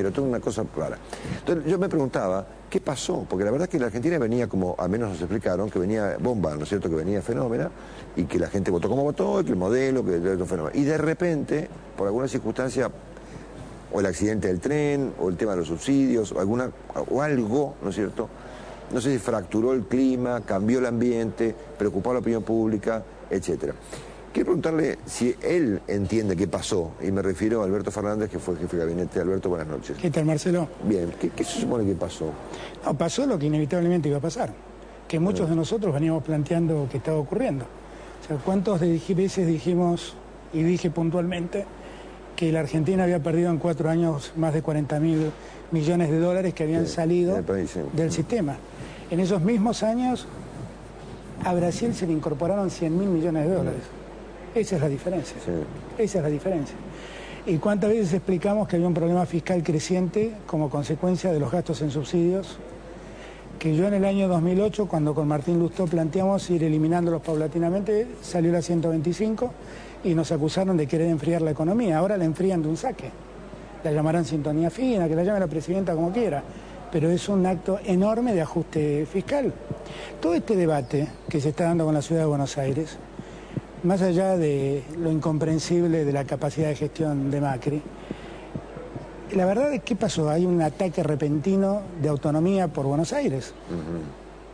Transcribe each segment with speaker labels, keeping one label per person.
Speaker 1: Pero tengo una cosa rara. Entonces yo me preguntaba, ¿qué pasó? Porque la verdad es que la Argentina venía como, al menos nos explicaron, que venía bomba, ¿no es cierto? Que venía fenómena y que la gente votó como votó, y que el modelo, que era un fenómeno. Y de repente, por alguna circunstancia, o el accidente del tren, o el tema de los subsidios, o algo, ¿no es cierto? No sé si fracturó el clima, cambió el ambiente, preocupó a la opinión pública, etcétera. Quiero preguntarle si él entiende qué pasó, y me refiero a Alberto Fernández, que fue el jefe de gabinete. Alberto, buenas noches.
Speaker 2: ¿Qué tal, Marcelo?
Speaker 1: Bien, ¿qué se supone que pasó?
Speaker 2: No, pasó lo que inevitablemente iba a pasar, que muchos de nosotros veníamos planteando que estaba ocurriendo. O sea, ¿cuántas veces dijimos, y dije puntualmente, que la Argentina había perdido en 4 años más de 40.000 millones de dólares que habían salido del sistema? En esos mismos años, a Brasil se le incorporaron 100.000 millones de dólares. Esa es la diferencia. Sí. Esa es la diferencia. ¿Y cuántas veces explicamos que había un problema fiscal creciente como consecuencia de los gastos en subsidios? Que yo en el año 2008, cuando con Martín Lustó planteamos ir eliminándolos paulatinamente, salió la 125 y nos acusaron de querer enfriar la economía. Ahora la enfrían de un saque. La llamarán sintonía fina, que la llame la presidenta como quiera, pero es un acto enorme de ajuste fiscal. Todo este debate que se está dando con la ciudad de Buenos Aires, más allá de lo incomprensible de la capacidad de gestión de Macri, la verdad es que pasó, hay un ataque repentino de autonomía por Buenos Aires.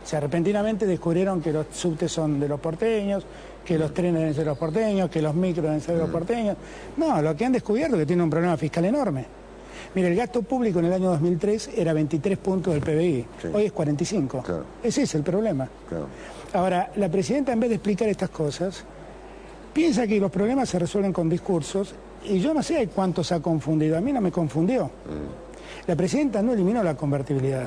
Speaker 2: O sea, repentinamente descubrieron que los subtes son de los porteños, que los trenes deben ser de los porteños, que los micros deben ser de los porteños. No, lo que han descubierto es que tiene un problema fiscal enorme. Mire, el gasto público en el año 2003 era 23 puntos del PBI, hoy es 45. Claro. Ese es el problema. Claro. Ahora, la presidenta, en vez de explicar estas cosas, piensa que los problemas se resuelven con discursos, y yo no sé cuántos ha confundido. A mí no me confundió. La presidenta no eliminó la convertibilidad.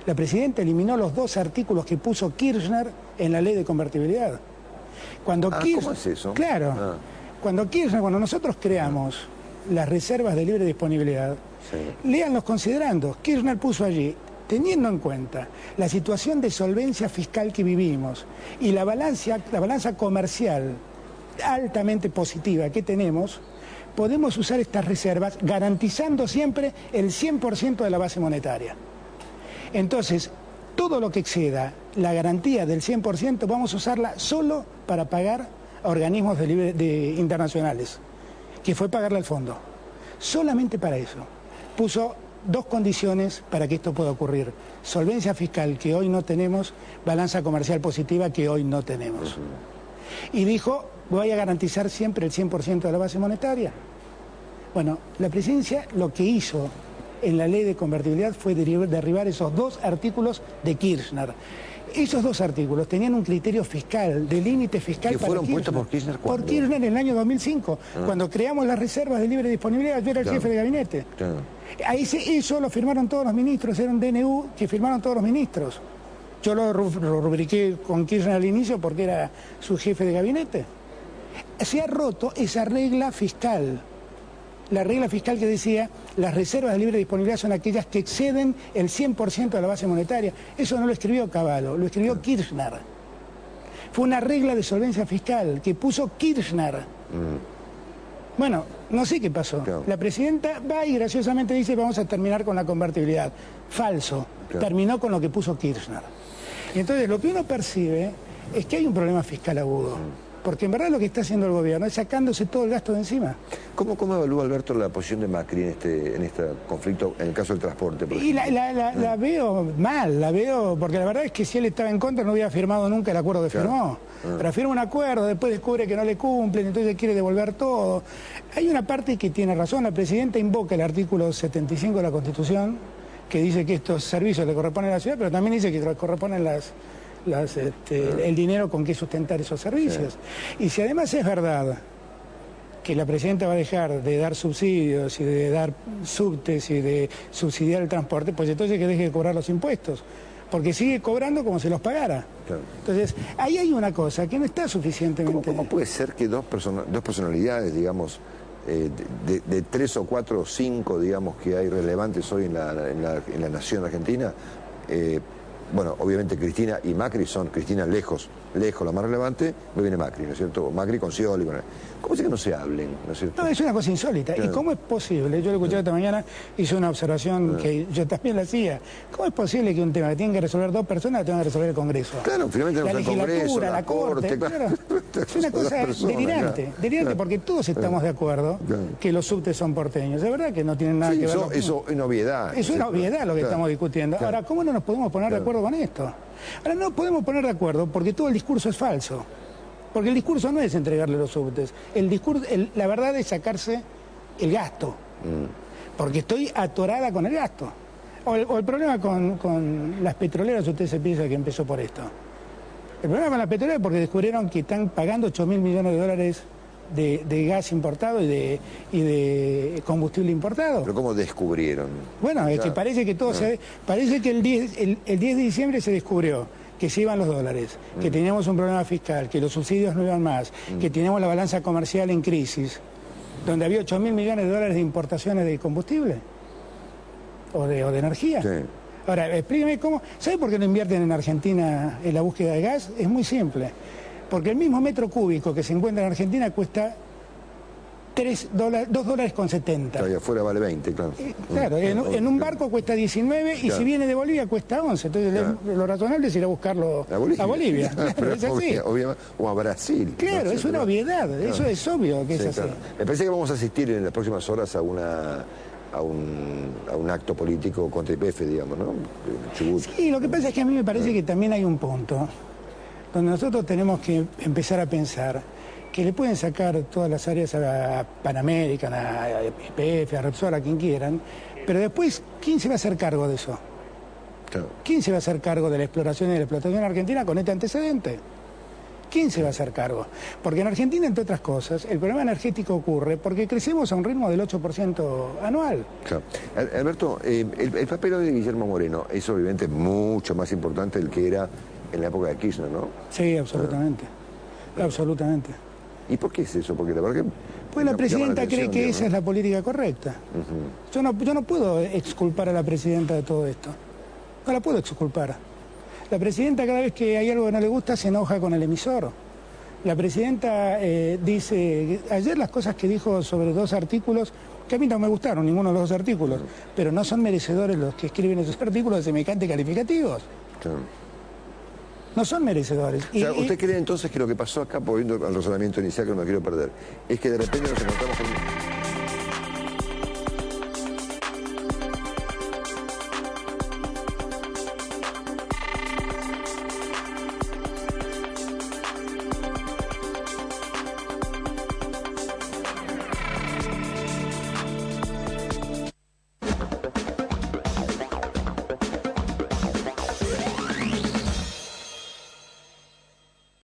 Speaker 2: La presidenta eliminó los 2 artículos que puso Kirchner en la ley de convertibilidad. Cuando
Speaker 1: ¿Cómo es eso?
Speaker 2: Claro. Cuando nosotros creamos las reservas de libre disponibilidad, lean los considerandos. Kirchner puso allí, teniendo en cuenta la situación de solvencia fiscal que vivimos y la balanza comercial altamente positiva que tenemos, podemos usar estas reservas garantizando siempre el 100% de la base monetaria. Entonces, todo lo que exceda la garantía del 100% vamos a usarla solo para pagar a organismos internacionales, que fue pagarle al fondo. Solamente para eso. Puso 2 condiciones para que esto pueda ocurrir. Solvencia fiscal, que hoy no tenemos, balanza comercial positiva, que hoy no tenemos. Y dijo, voy a garantizar siempre el 100% de la base monetaria. Bueno, la presidencia lo que hizo en la ley de convertibilidad fue derribar esos 2 artículos de Kirchner. Esos 2 artículos tenían un criterio fiscal, de límite fiscal para
Speaker 1: fueron puestos por Kirchner ¿cuándo?
Speaker 2: Por Kirchner en el año 2005, cuando creamos las reservas de libre disponibilidad. Yo era el jefe de gabinete. Ahí eso lo firmaron todos los ministros, era un DNU que firmaron todos los ministros. Yo lo rubriqué con Kirchner al inicio porque era su jefe de gabinete. Se ha roto esa regla fiscal. La regla fiscal que decía, las reservas de libre disponibilidad son aquellas que exceden el 100% de la base monetaria. Eso no lo escribió Cavallo, lo escribió Kirchner. Fue una regla de solvencia fiscal que puso Kirchner. Bueno, no sé qué pasó. La presidenta va y graciosamente dice, vamos a terminar con la convertibilidad. Falso. Terminó con lo que puso Kirchner. Y entonces lo que uno percibe es que hay un problema fiscal agudo. Porque en verdad lo que está haciendo el gobierno es sacándose todo el gasto de encima.
Speaker 1: ¿Cómo evalúa, Alberto, la posición de Macri en este conflicto, en el caso del transporte?
Speaker 2: Y la veo mal, porque la verdad es que si él estaba en contra no hubiera firmado nunca el acuerdo que firmó. Pero firma un acuerdo, después descubre que no le cumplen, entonces quiere devolver todo. Hay una parte que tiene razón, la presidenta invoca el artículo 75 de la Constitución, que dice que estos servicios le corresponden a la ciudad, pero también dice que le corresponden el dinero con que sustentar esos servicios. Y si además es verdad que la presidenta va a dejar de dar subsidios y de dar subtes y de subsidiar el transporte, pues entonces que deje de cobrar los impuestos, porque sigue cobrando como si los pagara. Entonces, ahí hay una cosa que no está suficientemente...
Speaker 1: ¿Cómo puede ser que dos personalidades, digamos, de 3 o 4 o 5, digamos, que hay relevantes hoy en la nación argentina, bueno, obviamente Cristina y Macri son, Cristina lejos la más relevante, me viene Macri, ¿no es cierto? Macri con Scioli, ¿cómo es que no se hablen, ¿no es cierto?
Speaker 2: No, es una cosa insólita.
Speaker 1: Claro.
Speaker 2: ¿Y cómo es posible? Yo lo escuché esta mañana, hice una observación que yo también la hacía. ¿Cómo es posible que un tema que tienen que resolver dos personas lo tenga que resolver el Congreso?
Speaker 1: Claro, finalmente
Speaker 2: la
Speaker 1: tenemos el Congreso,
Speaker 2: legislatura, la Corte, claro. Es una cosa delirante, delirante, porque todos estamos de acuerdo que los subtes son porteños. De verdad que no tienen nada que ver.
Speaker 1: Eso es una obviedad.
Speaker 2: Es una obviedad lo que estamos discutiendo. Ahora, ¿cómo no nos podemos poner de acuerdo con esto? Ahora, no podemos poner de acuerdo porque todo el discurso es falso. Porque el discurso no es entregarle los subtes. La verdad es sacarse el gasto. Porque estoy atorada con el gasto. O el problema con las petroleras, usted se piensa que empezó por esto. El problema con las petroleras es porque descubrieron que están pagando 8.000 millones de dólares de gas importado y de combustible importado.
Speaker 1: ¿Pero cómo descubrieron?
Speaker 2: Bueno, es que parece que todo parece que el 10 de diciembre se descubrió que se iban los dólares, que teníamos un problema fiscal, que los subsidios no iban más, que teníamos la balanza comercial en crisis, donde había 8.000 millones de dólares de importaciones de combustible o de energía.
Speaker 1: Sí.
Speaker 2: Ahora, explíqueme cómo. ¿Sabe por qué no invierten en Argentina en la búsqueda de gas? Es muy simple. Porque el mismo metro cúbico que se encuentra en Argentina cuesta $2.70.
Speaker 1: Claro, y afuera vale 20, claro.
Speaker 2: Claro, en un barco cuesta 19 y si viene de Bolivia cuesta 11. Entonces lo razonable es ir a buscarlo a Bolivia. Claro, es así.
Speaker 1: O a Brasil.
Speaker 2: Claro, es una obviedad. Claro. Eso es obvio que es así.
Speaker 1: Claro. Me parece que vamos a asistir en las próximas horas a un acto político contra YPF, digamos, ¿no? Chubut.
Speaker 2: Sí, lo que pasa es que a mí me parece que también hay un punto donde nosotros tenemos que empezar a pensar que le pueden sacar todas las áreas a Panamerican, a YPF, a Repsol, a quien quieran, pero después, ¿quién se va a hacer cargo de eso?
Speaker 1: Claro.
Speaker 2: ¿Quién se va a hacer cargo de la exploración y de la explotación argentina con este antecedente? ¿Quién se va a hacer cargo? Porque en Argentina, entre otras cosas, el problema energético ocurre porque crecemos a un ritmo del 8% anual.
Speaker 1: Claro. Alberto, el papel de Guillermo Moreno es obviamente mucho más importante del que era en la época de Kirchner, ¿no?
Speaker 2: Sí, absolutamente. Absolutamente.
Speaker 1: ¿Y por qué es eso? Porque la verdad que...
Speaker 2: Pues la presidenta cree que esa es la política correcta. Yo no puedo exculpar a la presidenta de todo esto. No la puedo exculpar. La presidenta cada vez que hay algo que no le gusta se enoja con el emisor. La presidenta dice... Ayer las cosas que dijo sobre 2 artículos, que a mí no me gustaron ninguno de los 2 artículos, pero no son merecedores los que escriben esos artículos de semejantes calificativos.
Speaker 1: Claro.
Speaker 2: No son merecedores.
Speaker 1: O sea, ¿usted cree entonces que lo que pasó acá, volviendo al razonamiento inicial que no me quiero perder, es que de repente nos encontramos con...